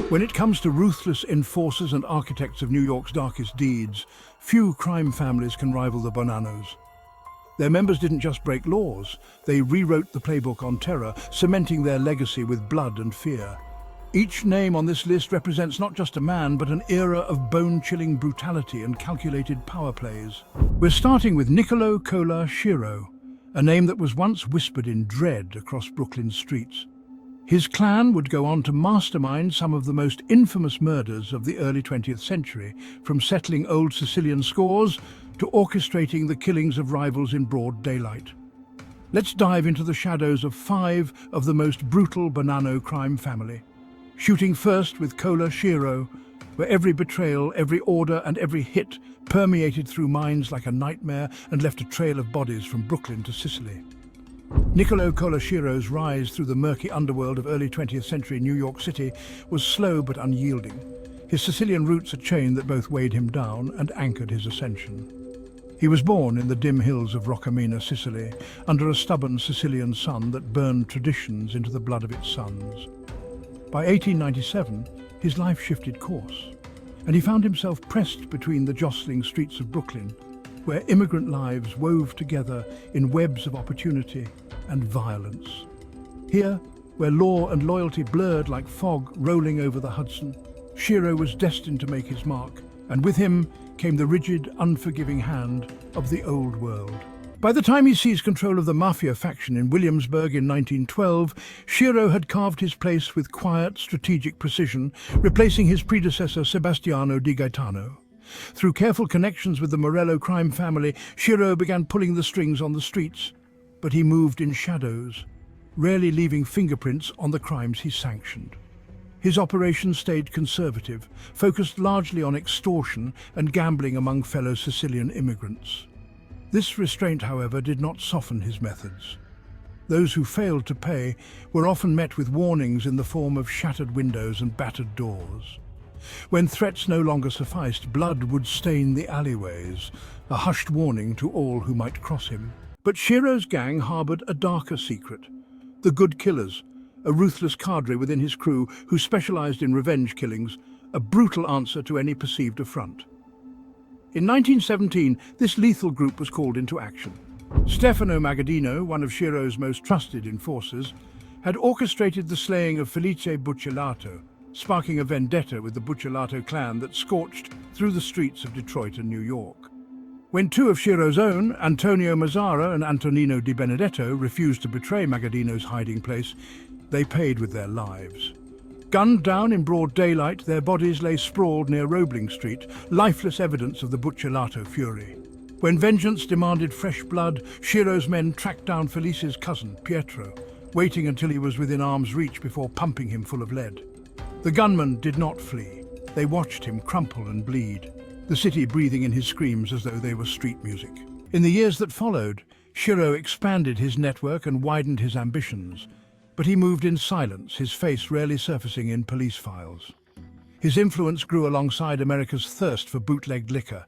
When it comes to ruthless enforcers and architects of New York's darkest deeds, few crime families can rival the Bonannos. Their members didn't just break laws, they rewrote the playbook on terror, cementing their legacy with blood and fear. Each name on this list represents not just a man, but an era of bone-chilling brutality and calculated power plays. We're starting with Niccolo Cola Schiro, a name that was once whispered in dread across Brooklyn's streets. His clan would go on to mastermind some of the most infamous murders of the early 20th century, from settling old Sicilian scores to orchestrating the killings of rivals in broad daylight. Let's dive into the shadows of 5 of the most brutal Bonanno crime family. Shooting first with Cola Schiro, where every betrayal, every order and every hit permeated through minds like a nightmare and left a trail of bodies from Brooklyn to Sicily. Niccolo Cola Schiro's rise through the murky underworld of early 20th century New York City was slow but unyielding. His Sicilian roots a chain that both weighed him down and anchored his ascension. He was born in the dim hills of Rocamina, Sicily, under a stubborn Sicilian sun that burned traditions into the blood of its sons. By 1897, his life shifted course, and he found himself pressed between the jostling streets of Brooklyn, where immigrant lives wove together in webs of opportunity and violence. Here, where law and loyalty blurred like fog rolling over the Hudson, Schiro was destined to make his mark, and with him came the rigid, unforgiving hand of the old world. By the time he seized control of the Mafia faction in Williamsburg in 1912, Schiro had carved his place with quiet, strategic precision, replacing his predecessor Sebastiano di Gaetano. Through careful connections with the Morello crime family, Schiro began pulling the strings on the streets, but he moved in shadows, rarely leaving fingerprints on the crimes he sanctioned. His operations stayed conservative, focused largely on extortion and gambling among fellow Sicilian immigrants. This restraint, however, did not soften his methods. Those who failed to pay were often met with warnings in the form of shattered windows and battered doors. When threats no longer sufficed, blood would stain the alleyways, a hushed warning to all who might cross him. But Schiro's gang harbored a darker secret: the Good Killers, a ruthless cadre within his crew who specialized in revenge killings, a brutal answer to any perceived affront. In 1917, this lethal group was called into action. Stefano Magaddino, one of Schiro's most trusted enforcers, had orchestrated the slaying of Felice Buccellato, sparking a vendetta with the Buccellato clan that scorched through the streets of Detroit and New York. When 2 of Schiro's own, Antonio Mazzara and Antonino Di Benedetto, refused to betray Magaddino's hiding place, they paid with their lives. Gunned down in broad daylight, their bodies lay sprawled near Roebling Street, lifeless evidence of the Buccellato fury. When vengeance demanded fresh blood, Schiro's men tracked down Felice's cousin, Pietro, waiting until he was within arm's reach before pumping him full of lead. The gunmen did not flee. They watched him crumple and bleed, the city breathing in his screams as though they were street music. In the years that followed, Schiro expanded his network and widened his ambitions, but he moved in silence, his face rarely surfacing in police files. His influence grew alongside America's thirst for bootlegged liquor,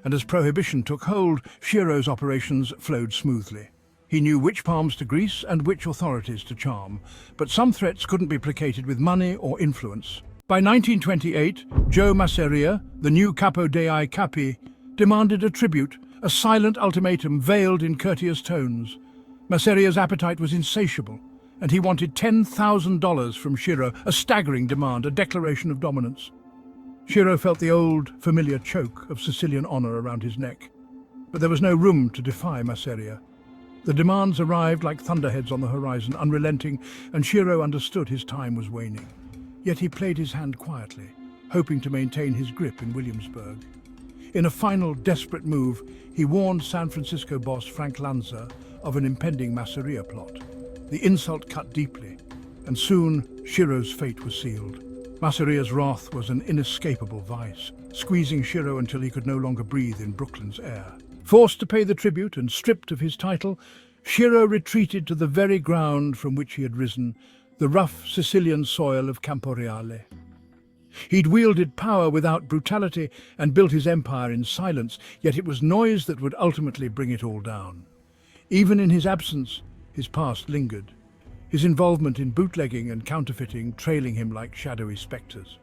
and as prohibition took hold, Schiro's operations flowed smoothly. He knew which palms to grease and which authorities to charm, but some threats couldn't be placated with money or influence. By 1928, Joe Masseria, the new Capo dei Capi, demanded a tribute, a silent ultimatum veiled in courteous tones. Masseria's appetite was insatiable, and he wanted $10,000 from Schiro, a staggering demand, a declaration of dominance. Schiro felt the old, familiar choke of Sicilian honor around his neck, but there was no room to defy Masseria. The demands arrived like thunderheads on the horizon, unrelenting, and Schiro understood his time was waning. Yet he played his hand quietly, hoping to maintain his grip in Williamsburg. In a final, desperate move, he warned San Francisco boss Frank Lanza of an impending Masseria plot. The insult cut deeply, and soon Schiro's fate was sealed. Masseria's wrath was an inescapable vice, squeezing Schiro until he could no longer breathe in Brooklyn's air. Forced to pay the tribute and stripped of his title, Schiro retreated to the very ground from which he had risen, the rough Sicilian soil of Camporeale. He'd wielded power without brutality and built his empire in silence, yet it was noise that would ultimately bring it all down. Even in his absence, his past lingered. his involvement in bootlegging and counterfeiting trailing him like shadowy spectres.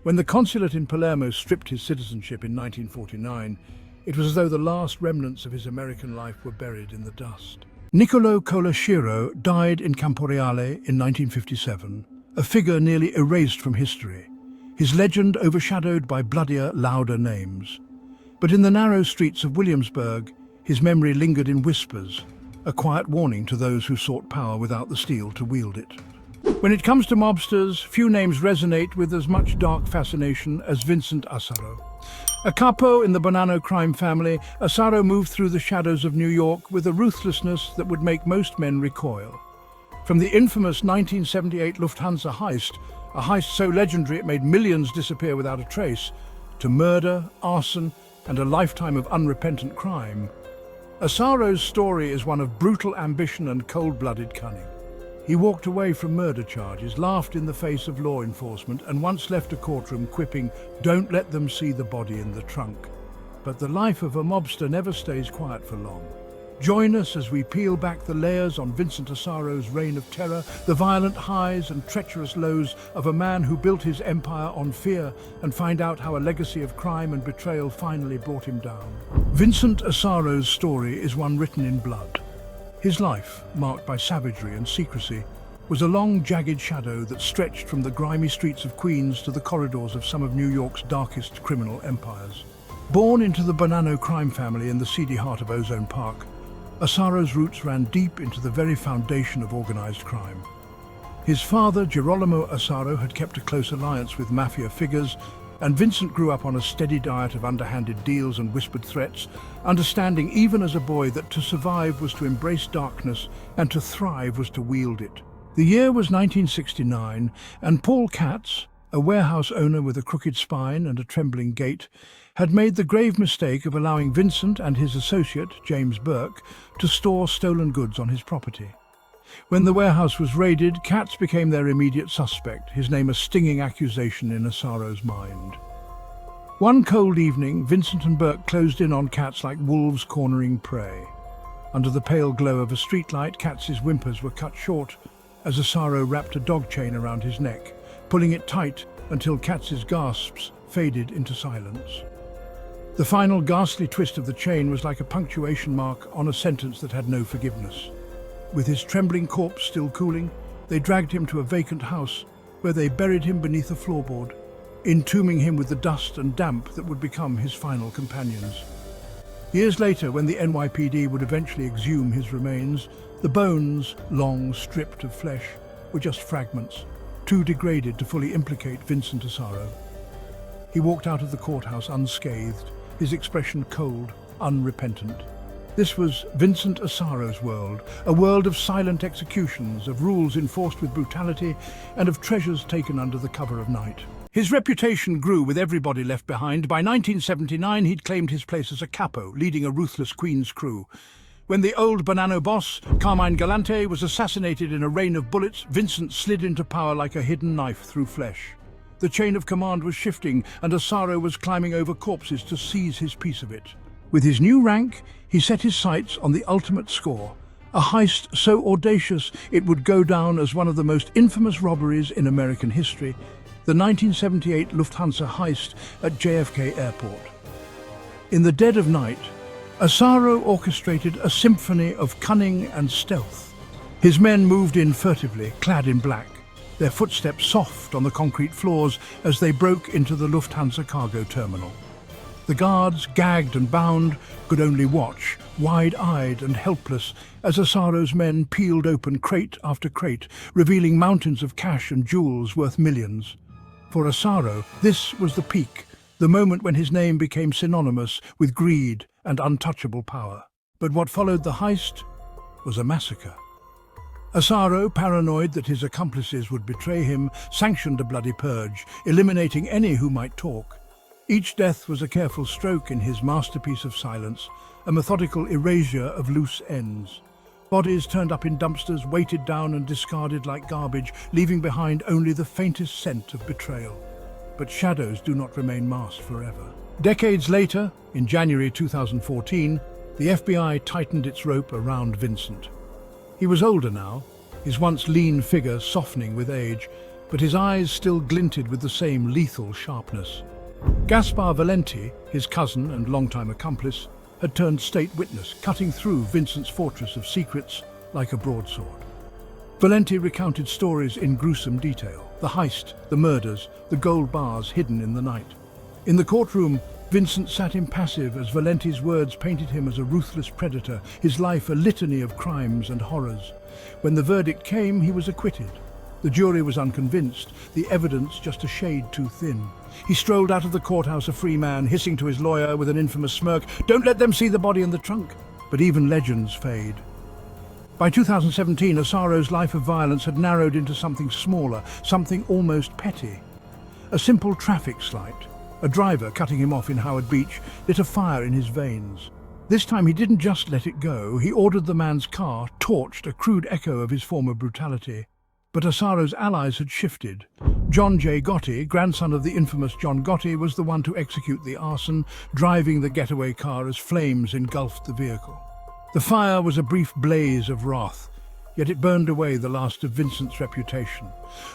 When the consulate in Palermo stripped his citizenship in 1949, it was as though the last remnants of his American life were buried in the dust. Niccolo Cola Schiro died in Camporeale in 1957, a figure nearly erased from history, his legend overshadowed by bloodier, louder names. But in the narrow streets of Williamsburg, his memory lingered in whispers, a quiet warning to those who sought power without the steel to wield it. When it comes to mobsters, few names resonate with as much dark fascination as Vincent Asaro. A capo in the Bonanno crime family, Asaro moved through the shadows of New York with a ruthlessness that would make most men recoil. From the infamous 1978 Lufthansa heist, a heist so legendary it made millions disappear without a trace, to murder, arson, and a lifetime of unrepentant crime, Asaro's story is one of brutal ambition and cold-blooded cunning. He walked away from murder charges, laughed in the face of law enforcement, and once left a courtroom quipping, "Don't let them see the body in the trunk." But the life of a mobster never stays quiet for long. Join us as we peel back the layers on Vincent Asaro's reign of terror, the violent highs and treacherous lows of a man who built his empire on fear, and find out how a legacy of crime and betrayal finally brought him down. Vincent Asaro's story is one written in blood. His life, marked by savagery and secrecy, was a long, jagged shadow that stretched from the grimy streets of Queens to the corridors of some of New York's darkest criminal empires. Born into the Bonanno crime family in the seedy heart of Ozone Park, Asaro's roots ran deep into the very foundation of organized crime. His father, Girolamo Asaro, had kept a close alliance with mafia figures, and Vincent grew up on a steady diet of underhanded deals and whispered threats, understanding even as a boy that to survive was to embrace darkness and to thrive was to wield it. The year was 1969, and Paul Katz, a warehouse owner with a crooked spine and a trembling gait, had made the grave mistake of allowing Vincent and his associate, James Burke, to store stolen goods on his property. When the warehouse was raided, Katz became their immediate suspect, his name a stinging accusation in Asaro's mind. One cold evening, Vincent and Burke closed in on Katz like wolves cornering prey. Under the pale glow of a streetlight, Katz's whimpers were cut short as Asaro wrapped a dog chain around his neck, pulling it tight until Katz's gasps faded into silence. The final ghastly twist of the chain was like a punctuation mark on a sentence that had no forgiveness. With his trembling corpse still cooling, they dragged him to a vacant house where they buried him beneath a floorboard, entombing him with the dust and damp that would become his final companions. Years later, when the NYPD would eventually exhume his remains, the bones, long stripped of flesh, were just fragments, too degraded to fully implicate Vincent Asaro. He walked out of the courthouse unscathed, his expression cold, unrepentant. This was Vincent Asaro's world, a world of silent executions, of rules enforced with brutality, and of treasures taken under the cover of night. His reputation grew with everybody left behind. By 1979, he'd claimed his place as a capo, leading a ruthless Queen's crew. When the old Bonanno boss, Carmine Galante, was assassinated in a rain of bullets, Vincent slid into power like a hidden knife through flesh. The chain of command was shifting, and Asaro was climbing over corpses to seize his piece of it. With his new rank, he set his sights on the ultimate score, a heist so audacious it would go down as one of the most infamous robberies in American history, the 1978 Lufthansa heist at JFK Airport. In the dead of night, Asaro orchestrated a symphony of cunning and stealth. His men moved in furtively, clad in black, their footsteps soft on the concrete floors as they broke into the Lufthansa cargo terminal. The guards, gagged and bound, could only watch, wide-eyed and helpless, as Asaro's men peeled open crate after crate, revealing mountains of cash and jewels worth millions. For Asaro, this was the peak, the moment when his name became synonymous with greed and untouchable power. But what followed the heist was a massacre. Asaro, paranoid that his accomplices would betray him, sanctioned a bloody purge, eliminating any who might talk. Each death was a careful stroke in his masterpiece of silence, a methodical erasure of loose ends. Bodies turned up in dumpsters, weighted down and discarded like garbage, leaving behind only the faintest scent of betrayal. But shadows do not remain masked forever. Decades later, in January 2014, the FBI tightened its rope around Vincent. He was older now, his once lean figure softening with age, but his eyes still glinted with the same lethal sharpness. Gaspar Valenti, his cousin and longtime accomplice, had turned state witness, cutting through Vincent's fortress of secrets like a broadsword. Valenti recounted stories in gruesome detail: the heist, the murders, the gold bars hidden in the night. In the courtroom, Vincent sat impassive as Valenti's words painted him as a ruthless predator, his life a litany of crimes and horrors. When the verdict came, he was acquitted. The jury was unconvinced, the evidence just a shade too thin. He strolled out of the courthouse a free man, hissing to his lawyer with an infamous smirk, "Don't let them see the body in the trunk." But even legends fade. By 2017, Assaro's life of violence had narrowed into something smaller, something almost petty. A simple traffic slight. A driver cutting him off in Howard Beach lit a fire in his veins. This time he didn't just let it go, he ordered the man's car torched, a crude echo of his former brutality. But Assaro's allies had shifted. John J. Gotti, grandson of the infamous John Gotti, was the one to execute the arson, driving the getaway car as flames engulfed the vehicle. The fire was a brief blaze of wrath, yet it burned away the last of Vincent's reputation.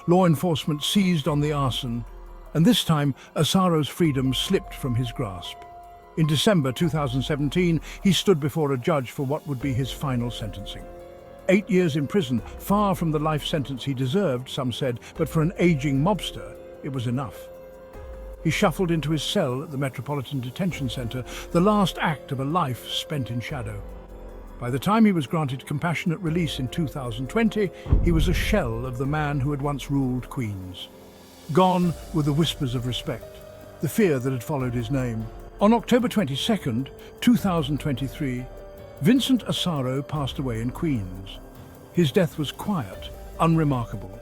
Law enforcement seized on the arson, and this time Assaro's freedom slipped from his grasp. In December 2017, he stood before a judge for what would be his final sentencing. 8 years in prison, far from the life sentence he deserved, some said, but for an aging mobster, it was enough. He shuffled into his cell at the Metropolitan Detention Center, the last act of a life spent in shadow. By the time he was granted compassionate release in 2020, he was a shell of the man who had once ruled Queens. Gone were the whispers of respect, the fear that had followed his name. On October 22nd, 2023, Vincent Assaro passed away in Queens. His death was quiet, unremarkable,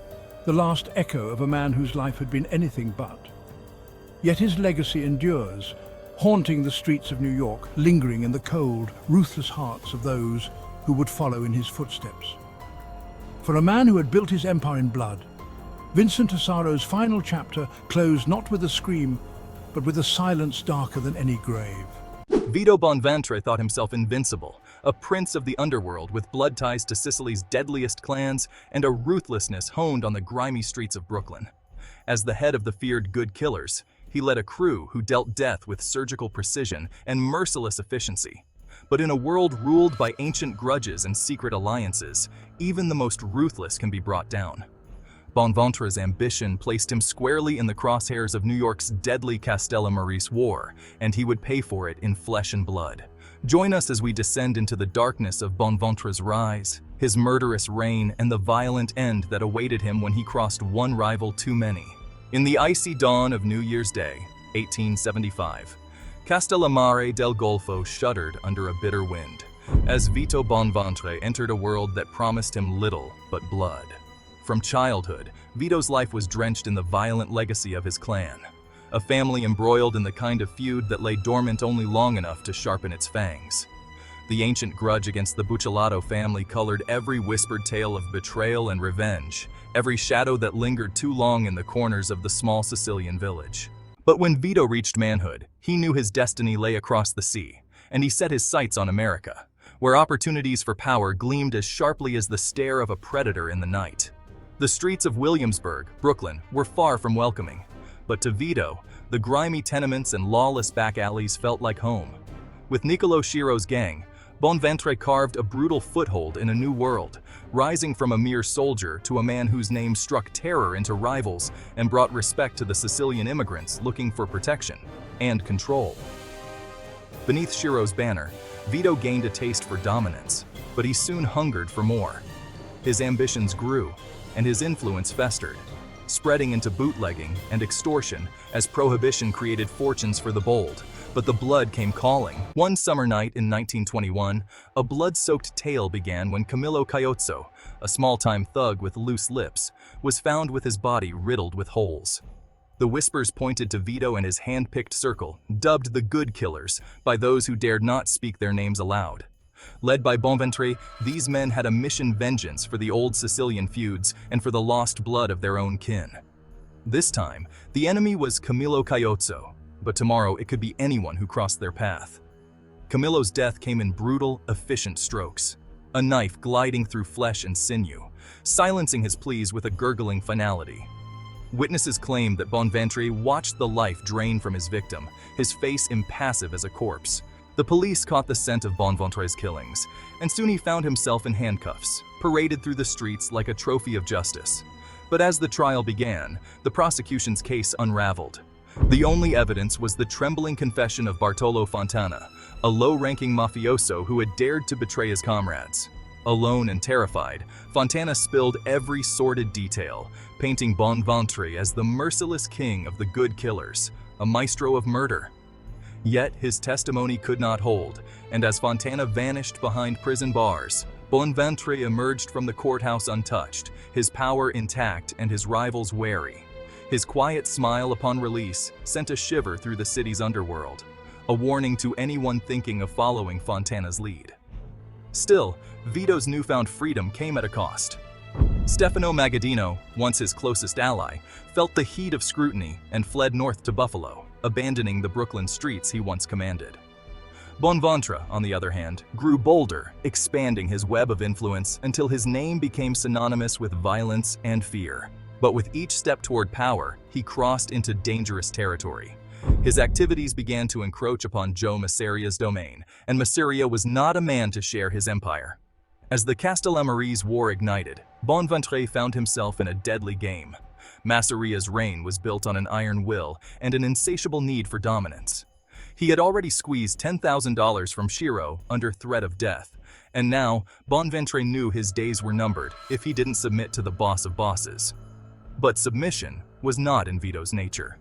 the last echo of a man whose life had been anything but. Yet his legacy endures, haunting the streets of New York, lingering in the cold, ruthless hearts of those who would follow in his footsteps. For a man who had built his empire in blood, Vincent Assaro's final chapter closed not with a scream, but with a silence darker than any grave. Vito Bonventre thought himself invincible, a prince of the underworld with blood ties to Sicily's deadliest clans and a ruthlessness honed on the grimy streets of Brooklyn. As the head of the feared Good Killers, he led a crew who dealt death with surgical precision and merciless efficiency. But in a world ruled by ancient grudges and secret alliances, even the most ruthless can be brought down. Bonventre's ambition placed him squarely in the crosshairs of New York's deadly Castellammarise War, and he would pay for it in flesh and blood. Join us as we descend into the darkness of Bonventre's rise, his murderous reign, and the violent end that awaited him when he crossed one rival too many. In the icy dawn of New Year's Day, 1875, Castellammare del Golfo shuddered under a bitter wind, as Vito Bonventre entered a world that promised him little but blood. From childhood, Vito's life was drenched in the violent legacy of his clan, a family embroiled in the kind of feud that lay dormant only long enough to sharpen its fangs. The ancient grudge against the Buccellato family colored every whispered tale of betrayal and revenge, every shadow that lingered too long in the corners of the small Sicilian village. But when Vito reached manhood, he knew his destiny lay across the sea, and he set his sights on America, where opportunities for power gleamed as sharply as the stare of a predator in the night. The streets of Williamsburg, Brooklyn, were far from welcoming, but to Vito, the grimy tenements and lawless back alleys felt like home. With Cola Schiro's gang, Bonventre carved a brutal foothold in a new world, rising from a mere soldier to a man whose name struck terror into rivals and brought respect to the Sicilian immigrants looking for protection and control. Beneath Schiro's banner, Vito gained a taste for dominance, but he soon hungered for more. His ambitions grew, and his influence festered, spreading into bootlegging and extortion as prohibition created fortunes for the bold. But the blood came calling. One summer night in 1921, a blood-soaked tale began when Camillo Caiozzo, a small-time thug with loose lips, was found with his body riddled with holes. The whispers pointed to Vito and his hand-picked circle, dubbed the Good Killers by those who dared not speak their names aloud. Led by Bonventre, these men had a mission: vengeance for the old Sicilian feuds and for the lost blood of their own kin. This time, the enemy was Camillo Caiozzo, but tomorrow it could be anyone who crossed their path. Camillo's death came in brutal, efficient strokes, a knife gliding through flesh and sinew, silencing his pleas with a gurgling finality. Witnesses claim that Bonventre watched the life drain from his victim, his face impassive as a corpse. The police caught the scent of Bonventre's killings, and soon he found himself in handcuffs, paraded through the streets like a trophy of justice. But as the trial began, the prosecution's case unraveled. The only evidence was the trembling confession of Bartolo Fontana, a low-ranking mafioso who had dared to betray his comrades. Alone and terrified, Fontana spilled every sordid detail, painting Bonventre as the merciless king of the good killers, a maestro of murder. Yet his testimony could not hold, and as Fontana vanished behind prison bars, Bonventre emerged from the courthouse untouched, his power intact and his rivals wary. His quiet smile upon release sent a shiver through the city's underworld, a warning to anyone thinking of following Fontana's lead. Still, Vito's newfound freedom came at a cost. Stefano Magaddino, once his closest ally, felt the heat of scrutiny and fled north to Buffalo, abandoning the Brooklyn streets he once commanded. Bonventre, on the other hand, grew bolder, expanding his web of influence until his name became synonymous with violence and fear. But with each step toward power, he crossed into dangerous territory. His activities began to encroach upon Joe Masseria's domain, and Masseria was not a man to share his empire. As the Castellammarese War ignited, Bonventre found himself in a deadly game. Masseria's reign was built on an iron will and an insatiable need for dominance. He had already squeezed $10,000 from Schiro under threat of death, and now Bonventre knew his days were numbered if he didn't submit to the boss of bosses. But submission was not in Vito's nature.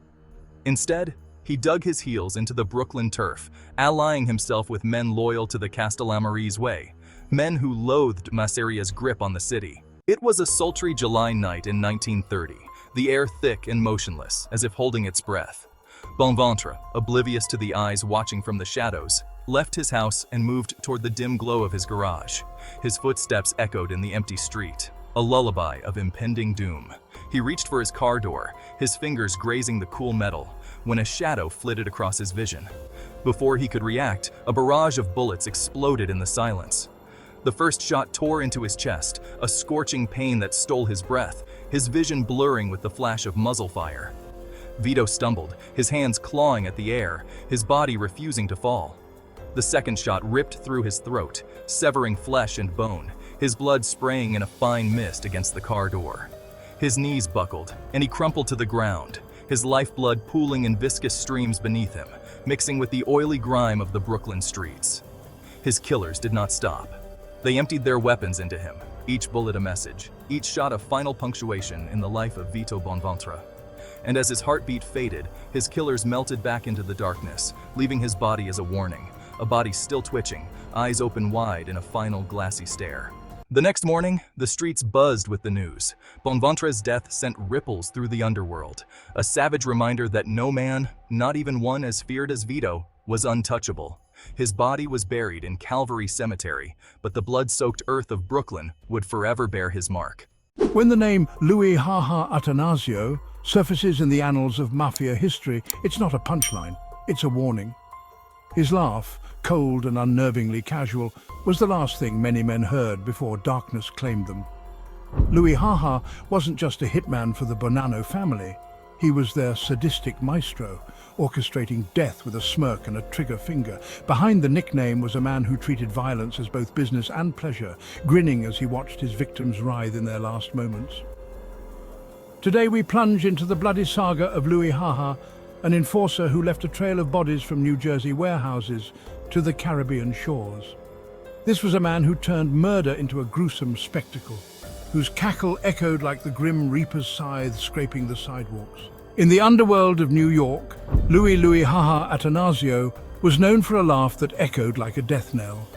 Instead, he dug his heels into the Brooklyn turf, allying himself with men loyal to the Castellammarese way, men who loathed Masseria's grip on the city. It was a sultry July night in 1930, the air thick and motionless, as if holding its breath. Bonventre, oblivious to the eyes watching from the shadows, left his house and moved toward the dim glow of his garage. His footsteps echoed in the empty street, a lullaby of impending doom. He reached for his car door, his fingers grazing the cool metal, when a shadow flitted across his vision. Before he could react, a barrage of bullets exploded in the silence. The first shot tore into his chest, a scorching pain that stole his breath, his vision blurring with the flash of muzzle fire. Vito stumbled, his hands clawing at the air, his body refusing to fall. The second shot ripped through his throat, severing flesh and bone, his blood spraying in a fine mist against the car door. His knees buckled, and he crumpled to the ground, his lifeblood pooling in viscous streams beneath him, mixing with the oily grime of the Brooklyn streets. His killers did not stop. They emptied their weapons into him, each bullet a message, each shot a final punctuation in the life of Vito Bonventre. And as his heartbeat faded, his killers melted back into the darkness, leaving his body as a warning, a body still twitching, eyes open wide in a final glassy stare. The next morning, the streets buzzed with the news. Bonventre's death sent ripples through the underworld, a savage reminder that no man, not even one as feared as Vito, was untouchable. His body was buried in Calvary Cemetery, but the blood-soaked earth of Brooklyn would forever bear his mark. When the name Louis Haha Attanasio surfaces in the annals of mafia history, it's not a punchline, it's a warning. His laugh, cold and unnervingly casual, was the last thing many men heard before darkness claimed them. Louis Haha wasn't just a hitman for the Bonanno family. He was their sadistic maestro, orchestrating death with a smirk and a trigger finger. Behind the nickname was a man who treated violence as both business and pleasure, grinning as he watched his victims writhe in their last moments. Today we plunge into the bloody saga of Louis Haha, an enforcer who left a trail of bodies from New Jersey warehouses to the Caribbean shores. This was a man who turned murder into a gruesome spectacle, whose cackle echoed like the grim reaper's scythe scraping the sidewalks. In the underworld of New York, Louis Haha Attanasio was known for a laugh that echoed like a death knell.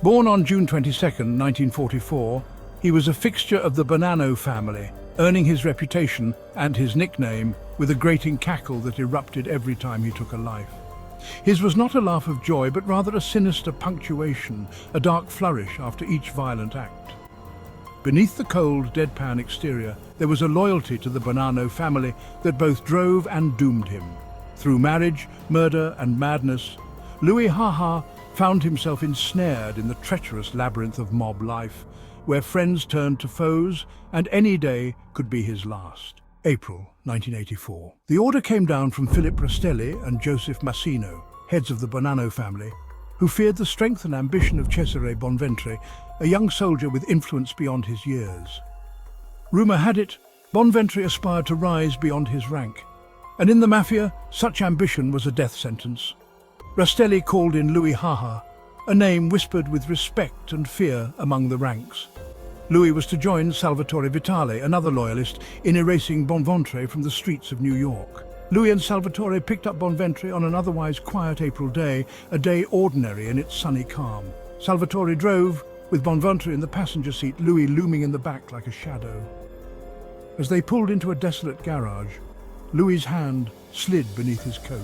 Born on June 22, 1944, he was a fixture of the Bonanno family, earning his reputation and his nickname with a grating cackle that erupted every time he took a life. His was not a laugh of joy, but rather a sinister punctuation, a dark flourish after each violent act. Beneath the cold, deadpan exterior, there was a loyalty to the Bonanno family that both drove and doomed him. Through marriage, murder, and madness, Louis Haha found himself ensnared in the treacherous labyrinth of mob life, where friends turned to foes, and any day could be his last. April 1984. The order came down from Philip Rastelli and Joseph Massino, heads of the Bonanno family, who feared the strength and ambition of Cesare Bonventre, a young soldier with influence beyond his years. Rumour had it, Bonventre aspired to rise beyond his rank, and in the Mafia, such ambition was a death sentence. Rastelli called in Louis Haha, a name whispered with respect and fear among the ranks. Louis was to join Salvatore Vitale, another loyalist, in erasing Bonventre from the streets of New York. Louis and Salvatore picked up Bonventre on an otherwise quiet April day, a day ordinary in its sunny calm. Salvatore drove, with Bonventre in the passenger seat, Louis looming in the back like a shadow. As they pulled into a desolate garage, Louis's hand slid beneath his coat.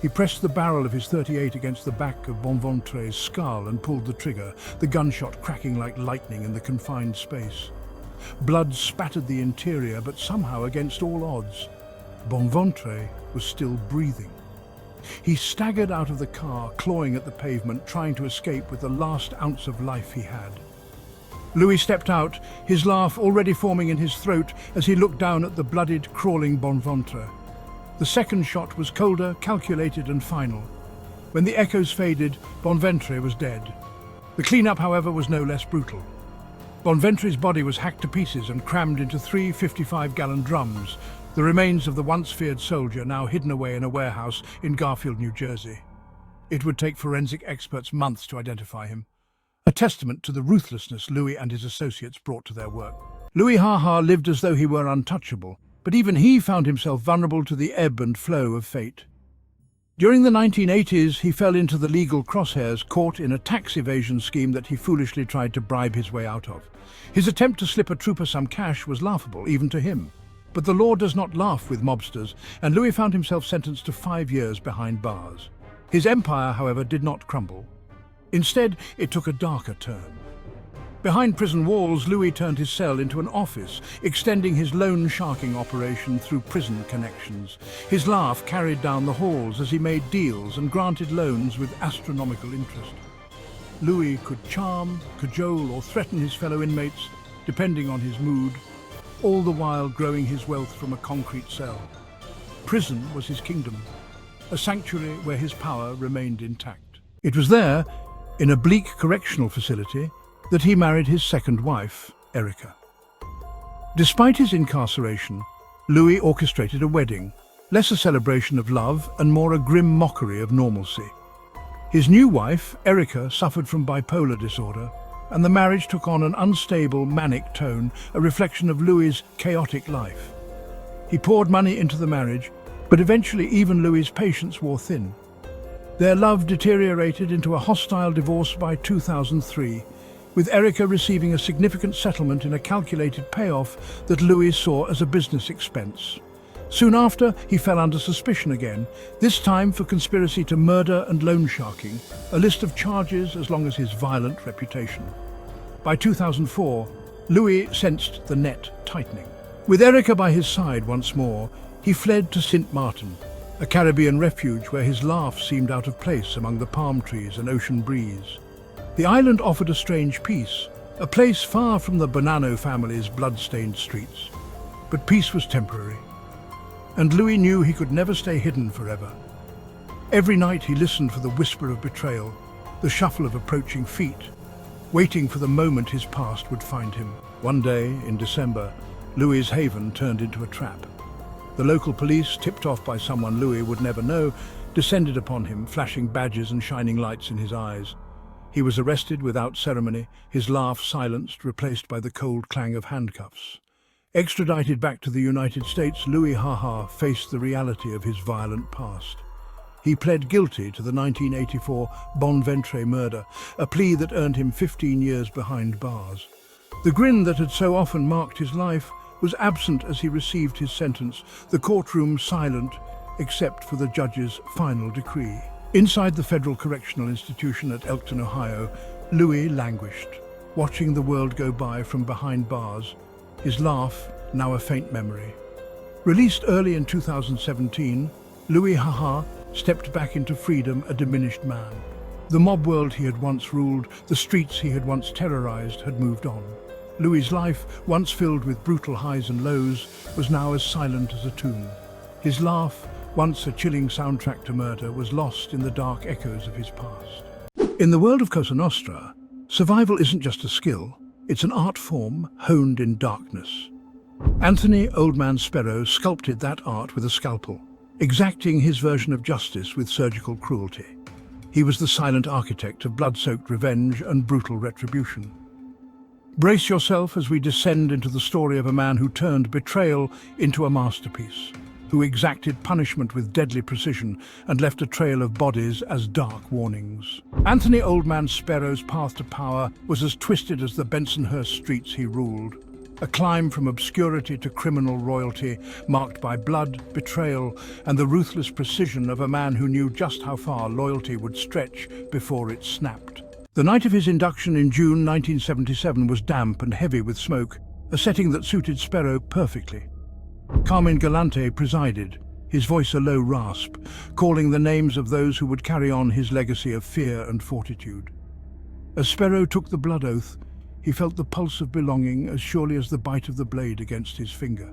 He pressed the barrel of his .38 against the back of Bonventre's skull and pulled the trigger, the gunshot cracking like lightning in the confined space. Blood spattered the interior, but somehow, against all odds, Bonventre was still breathing. He staggered out of the car, clawing at the pavement, trying to escape with the last ounce of life he had. Louis stepped out, his laugh already forming in his throat as he looked down at the bloodied, crawling Bonventre. The second shot was colder, calculated and final. When the echoes faded, Bonventre was dead. The cleanup, however, was no less brutal. Bonventre's body was hacked to pieces and crammed into 3 55-gallon drums, the remains of the once feared soldier now hidden away in a warehouse in Garfield, New Jersey. It would take forensic experts months to identify him, a testament to the ruthlessness Louis and his associates brought to their work. Louis Haha lived as though he were untouchable, but even he found himself vulnerable to the ebb and flow of fate. During the 1980s, he fell into the legal crosshairs, caught in a tax evasion scheme that he foolishly tried to bribe his way out of. His attempt to slip a trooper some cash was laughable, even to him. But the law does not laugh with mobsters, and Louis found himself sentenced to 5 years behind bars. His empire, however, did not crumble. Instead, it took a darker turn. Behind prison walls, Louis turned his cell into an office, extending his loan sharking operation through prison connections. His laugh carried down the halls as he made deals and granted loans with astronomical interest. Louis could charm, cajole, or threaten his fellow inmates, depending on his mood, all the while growing his wealth from a concrete cell. Prison was his kingdom, a sanctuary where his power remained intact. It was there, in a bleak correctional facility, that he married his second wife, Erica. Despite his incarceration, Louis orchestrated a wedding, less a celebration of love and more a grim mockery of normalcy. His new wife, Erica, suffered from bipolar disorder, and the marriage took on an unstable, manic tone, a reflection of Louis's chaotic life. He poured money into the marriage, but eventually even Louis's patience wore thin. Their love deteriorated into a hostile divorce by 2003, with Erica receiving a significant settlement in a calculated payoff that Louis saw as a business expense. Soon after, he fell under suspicion again, this time for conspiracy to murder and loan sharking, a list of charges as long as his violent reputation. By 2004, Louis sensed the net tightening. With Erica by his side once more, he fled to Sint Maarten, a Caribbean refuge where his laugh seemed out of place among the palm trees and ocean breeze. The island offered a strange peace, a place far from the Bonanno family's blood-stained streets. But peace was temporary, and Louis knew he could never stay hidden forever. Every night he listened for the whisper of betrayal, the shuffle of approaching feet, waiting for the moment his past would find him. One day, in December, Louis's haven turned into a trap. The local police, tipped off by someone Louis would never know, descended upon him, flashing badges and shining lights in his eyes. He was arrested without ceremony, his laugh silenced, replaced by the cold clang of handcuffs. Extradited back to the United States, Louis Haha faced the reality of his violent past. He pled guilty to the 1984 Bonventre murder, a plea that earned him 15 years behind bars. The grin that had so often marked his life was absent as he received his sentence, the courtroom silent except for the judge's final decree. Inside the Federal Correctional Institution at Elkton, Ohio, Louis languished, watching the world go by from behind bars, his laugh now a faint memory. Released early in 2017, Louis Haha stepped back into freedom a diminished man. The mob world he had once ruled, the streets he had once terrorized, had moved on. Louis's life, once filled with brutal highs and lows, was now as silent as a tomb. His laugh, once a chilling soundtrack to murder, was lost in the dark echoes of his past. In the world of Cosa Nostra, survival isn't just a skill, it's an art form honed in darkness. Anthony Old Man Sparrow sculpted that art with a scalpel, exacting his version of justice with surgical cruelty. He was the silent architect of blood-soaked revenge and brutal retribution. Brace yourself as we descend into the story of a man who turned betrayal into a masterpiece, who exacted punishment with deadly precision and left a trail of bodies as dark warnings. Anthony Old Man Sparrow's path to power was as twisted as the Bensonhurst streets he ruled. A climb from obscurity to criminal royalty, marked by blood, betrayal, and the ruthless precision of a man who knew just how far loyalty would stretch before it snapped. The night of his induction in June 1977 was damp and heavy with smoke, a setting that suited Sparrow perfectly. Carmine Galante presided, his voice a low rasp, calling the names of those who would carry on his legacy of fear and fortitude. As Sparrow took the blood oath, he felt the pulse of belonging as surely as the bite of the blade against his finger.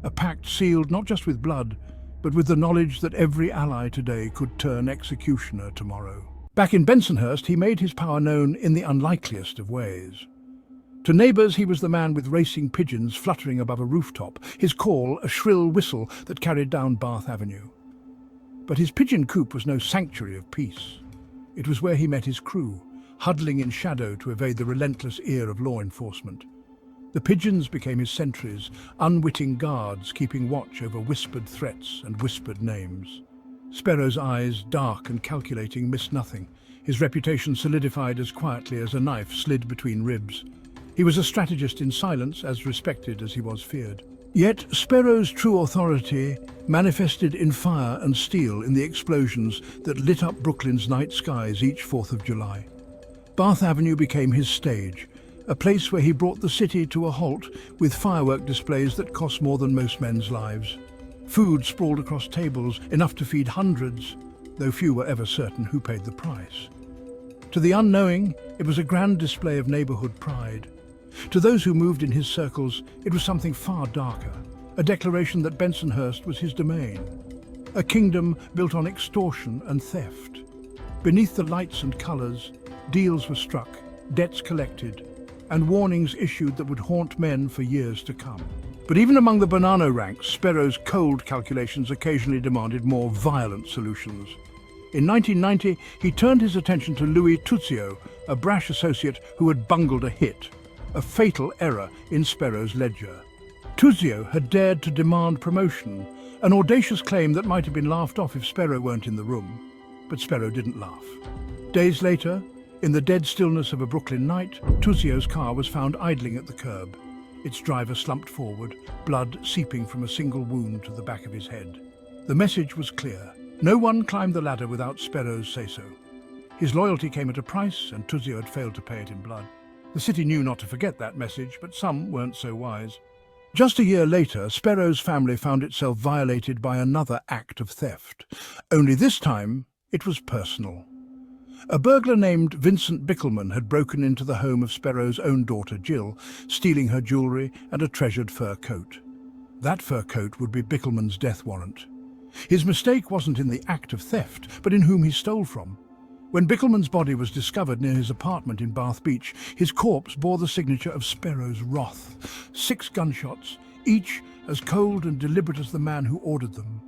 A pact sealed not just with blood, but with the knowledge that every ally today could turn executioner tomorrow. Back in Bensonhurst, he made his power known in the unlikeliest of ways. To neighbours, he was the man with racing pigeons fluttering above a rooftop, his call a shrill whistle that carried down Bath Avenue. But his pigeon coop was no sanctuary of peace. It was where he met his crew, huddling in shadow to evade the relentless ear of law enforcement. The pigeons became his sentries, unwitting guards keeping watch over whispered threats and whispered names. Sparrow's eyes, dark and calculating, missed nothing. His reputation solidified as quietly as a knife slid between ribs. He was a strategist in silence, as respected as he was feared. Yet Sparrow's true authority manifested in fire and steel in the explosions that lit up Brooklyn's night skies each 4th of July. Bath Avenue became his stage, a place where he brought the city to a halt with firework displays that cost more than most men's lives. Food sprawled across tables, enough to feed hundreds, though few were ever certain who paid the price. To the unknowing, it was a grand display of neighborhood pride. To those who moved in his circles, it was something far darker, a declaration that Bensonhurst was his domain, a kingdom built on extortion and theft. Beneath the lights and colors, deals were struck, debts collected, and warnings issued that would haunt men for years to come. But even among the Bonanno ranks, Sparrow's cold calculations occasionally demanded more violent solutions. In 1990, he turned his attention to Louis Tuzio, a brash associate who had bungled a hit, a fatal error in Sparrow's ledger. Tuzio had dared to demand promotion, an audacious claim that might have been laughed off if Sparrow weren't in the room. But Sparrow didn't laugh. Days later, in the dead stillness of a Brooklyn night, Tuzio's car was found idling at the curb. Its driver slumped forward, blood seeping from a single wound to the back of his head. The message was clear. No one climbed the ladder without Sparrow's say-so. His loyalty came at a price, and Tuzio had failed to pay it in blood. The city knew not to forget that message, but some weren't so wise. Just a year later, Sparrow's family found itself violated by another act of theft. Only this time, it was personal. A burglar named Vincent Bickelman had broken into the home of Sparrow's own daughter, Jill, stealing her jewelry and a treasured fur coat. That fur coat would be Bickelman's death warrant. His mistake wasn't in the act of theft, but in whom he stole from. When Bickelman's body was discovered near his apartment in Bath Beach, his corpse bore the signature of Sparrow's wrath. 6 gunshots, each as cold and deliberate as the man who ordered them.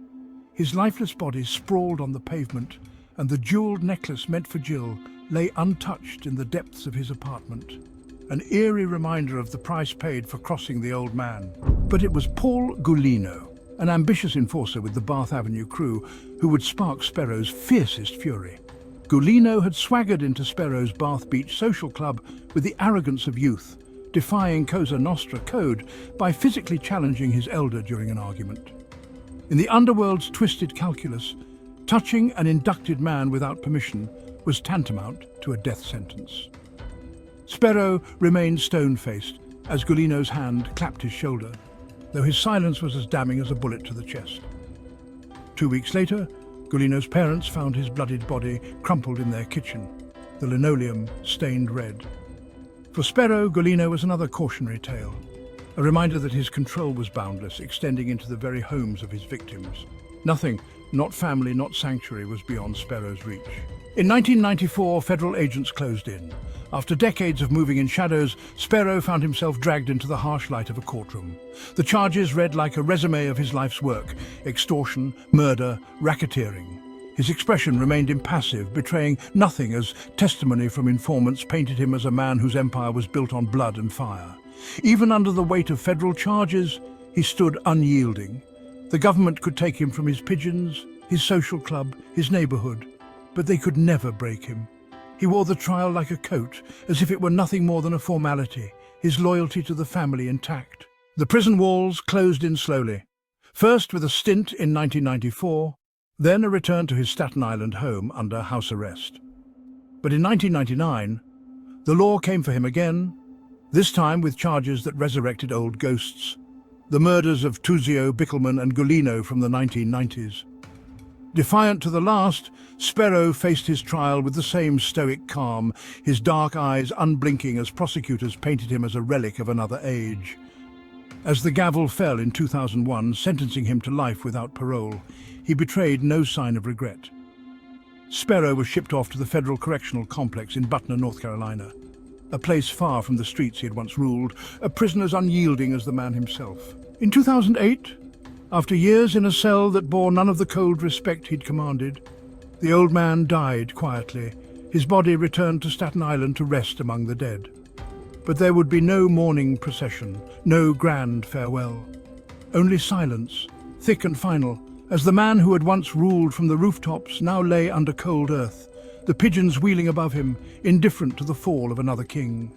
His lifeless body sprawled on the pavement, and the jeweled necklace meant for Jill lay untouched in the depths of his apartment. An eerie reminder of the price paid for crossing the old man. But it was Paul Gulino, an ambitious enforcer with the Bath Avenue crew, who would spark Sparrow's fiercest fury. Gulino had swaggered into Sparrow's Bath Beach social club with the arrogance of youth, defying Cosa Nostra code by physically challenging his elder during an argument. In the underworld's twisted calculus, touching an inducted man without permission was tantamount to a death sentence. Sparrow remained stone-faced as Gulino's hand clapped his shoulder, though his silence was as damning as a bullet to the chest. 2 weeks later, Gulino's parents found his bloodied body crumpled in their kitchen, the linoleum stained red. For Sparrow, Golino was another cautionary tale, a reminder that his control was boundless, extending into the very homes of his victims. Nothing, not family, not sanctuary, was beyond Sparrow's reach. In 1994, federal agents closed in. After decades of moving in shadows, Sparrow found himself dragged into the harsh light of a courtroom. The charges read like a resume of his life's work: extortion, murder, racketeering. His expression remained impassive, betraying nothing as testimony from informants painted him as a man whose empire was built on blood and fire. Even under the weight of federal charges, he stood unyielding. The government could take him from his pigeons, his social club, his neighborhood, but they could never break him. He wore the trial like a coat, as if it were nothing more than a formality, his loyalty to the family intact. The prison walls closed in slowly, first with a stint in 1994, then a return to his Staten Island home under house arrest. But in 1999, the law came for him again, this time with charges that resurrected old ghosts: the murders of Tuzio, Bickelman and Golino from the 1990s. Defiant to the last, Sparrow faced his trial with the same stoic calm, his dark eyes unblinking as prosecutors painted him as a relic of another age. As the gavel fell in 2001, sentencing him to life without parole, he betrayed no sign of regret. Sparrow was shipped off to the Federal Correctional Complex in Butner, North Carolina, a place far from the streets he had once ruled, a prison as unyielding as the man himself. In 2008, after years in a cell that bore none of the cold respect he'd commanded, the old man died quietly, his body returned to Staten Island to rest among the dead. But there would be no mourning procession, no grand farewell. Only silence, thick and final, as the man who had once ruled from the rooftops now lay under cold earth, the pigeons wheeling above him, indifferent to the fall of another king.